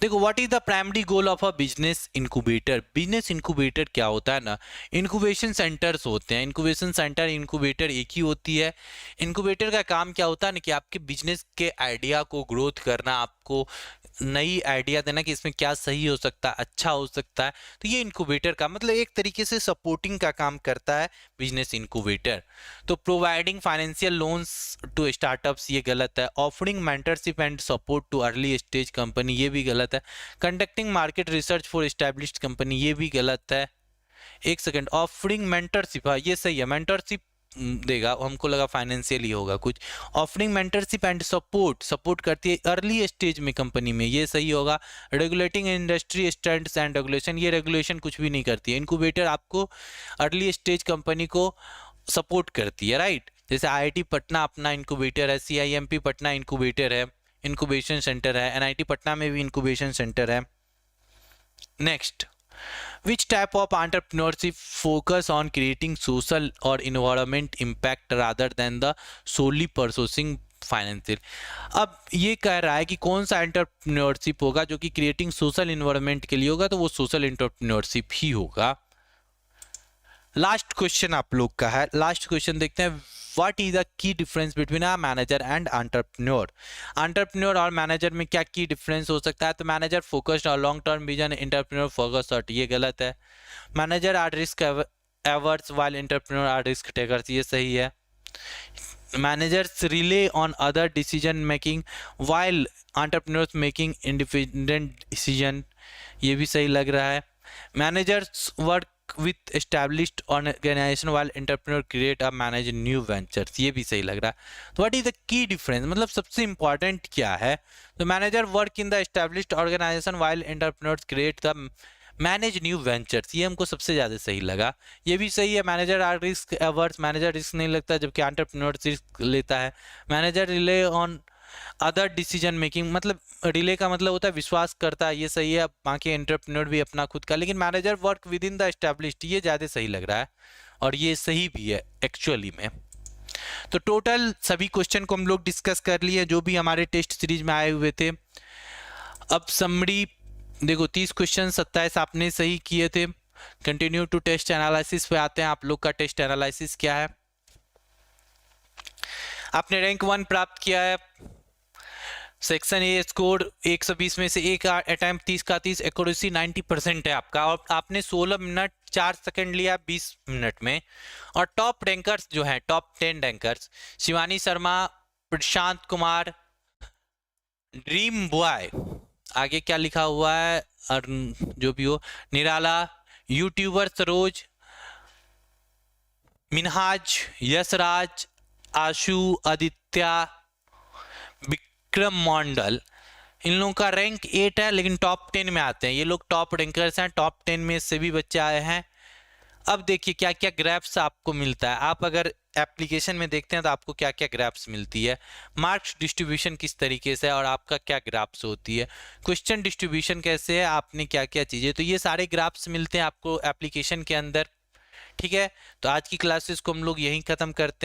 देखो, what is the primary goal of a business incubator. Business incubator क्या होता है ना, इंक्यूबेशन सेंटर्स होते हैं, इंक्यूबेशन सेंटर इंक्यूबेटर एक ही होती है। इंक्यूबेटर का काम क्या होता है ना, कि आपके बिजनेस के आइडिया को ग्रोथ करना, आपको नई आइडिया देना कि इसमें क्या सही हो सकता है, अच्छा हो सकता है, तो ये इंक्यूबेटर का मतलब एक तरीके से सपोर्टिंग का काम करता है बिजनेस इंक्यूबेटर। तो providing financial loans to startups ये गलत है, offering mentorship and support to early stage company ये भी गलत है, conducting market research for established company ये भी गलत है। एक सेकंड, ऑफरिंग मेंटरशिप, हाँ ये सही है, मेंटरशिप देगा, हमको लगा फाइनेंशियल ही होगा कुछ। ऑफरिंग मेंटरशिप एंड सपोर्ट करती है अर्ली स्टेज में कंपनी में, ये सही होगा। Regulating industry standards and regulation, ये रेगुलेशन कुछ भी नहीं करती है। इंक्यूबेटर आपको अर्ली स्टेज कंपनी को सपोर्ट करती है, राइट। जैसे IIT पटना अपना इंक्यूबेटर है, CIMP पटना इंक्यूबेटर है, इंक्यूबेशन सेंटर है, NIT पटना में भी इंक्यूबेशन सेंटर है। Next, which type of entrepreneurship focus on creating social or environment impact rather than the solely pursuing financial। अब ये कह रहा है कि कौन सा एंटरप्रेन्योरशिप होगा जो कि क्रिएटिंग सोशल इन्वायरमेंट के लिए होगा, तो वो सोशल एंटरप्रेन्योरशिप ही होगा। लास्ट क्वेश्चन आप लोग का है, लास्ट क्वेश्चन देखते हैं। What is the key difference between a manager and entrepreneur. Entrepreneur और मैनेजर में क्या की डिफरेंस हो सकता है, तो मैनेजर फोकस्ड और long term vision, entrepreneur focus short, ये गलत है। Manager are risk averse while entrepreneur are risk takers, ये सही है। Managers rely on other decision making while entrepreneurs making independent decision, ये भी सही लग रहा है। Managers work with established organization while entrepreneur create or manage new ventures, ये भी सही लग रहा है। तो what is the key difference, मतलब सबसे important क्या है, तो manager work in the established organization while entrepreneurs create the manage new ventures, ये हमको सबसे ज़्यादा सही लगा, ये भी सही है। Manager are risk averse, manager risk नहीं लगता जबकि एंटरप्रेन्योर रिस्क लेता है। Manager rely on other decision making, मतलब रिले का मतलब होता है विश्वास करता है, ये सही है। बाकी एंटरप्रेन्योर भी अपना खुद का, लेकिन manager work with in the established, ये ज़्यादा सही लग रहा है और ये सही भी है एक्चुअली में। तो टोटल सभी क्वेश्चन को हम लोग डिस्कस कर लिए जो भी हमारे टेस्ट सीरीज में आए हुए थे। अब समरी देखो, 30 क्वेश्चन 27 आपने सही किए थे। कंटिन्यू टू टेस्ट एनालिसिस पे आते हैं। आप लोग का टेस्ट एनालिसिस क्या है, आपने रैंक 1 प्राप्त किया है। सेक्शन ए स्कोर 120 में से एक अटैम्प्ट 30 का 30, एक्यूरेसी 90% है आपका, और आपने 16 मिनट 4 सेकंड लिया 20 मिनट में। और टॉप रैंकर्स जो हैं, top 10 rankers, Shivani Sharma, Prashant Kumar, dream boy, आगे क्या लिखा हुआ है और जो भी हो, निराला, यूट्यूबर सरोज, मिनहाज, यशराज, आशु, आदित्य, विक्रम मंडल, इन लोगों का रैंक 8 है लेकिन टॉप 10 में आते हैं। ये लोग टॉप रैंकर्स हैं, टॉप 10 में से भी बच्चे आए हैं। अब देखिए क्या क्या ग्रैप्स आपको मिलता है। आप अगर एप्लीकेशन में देखते हैं तो आपको क्या क्या ग्राफ्स मिलती है, मार्क्स डिस्ट्रीब्यूशन किस तरीके से है और आपका क्या ग्राफ्स होती है, क्वेश्चन डिस्ट्रीब्यूशन कैसे है, आपने क्या क्या चीज़ें, तो ये सारे ग्राफ्स मिलते हैं आपको एप्लीकेशन के अंदर। ठीक है, तो आज की क्लासेस को हम लोग यहीं ख़त्म करते हैं।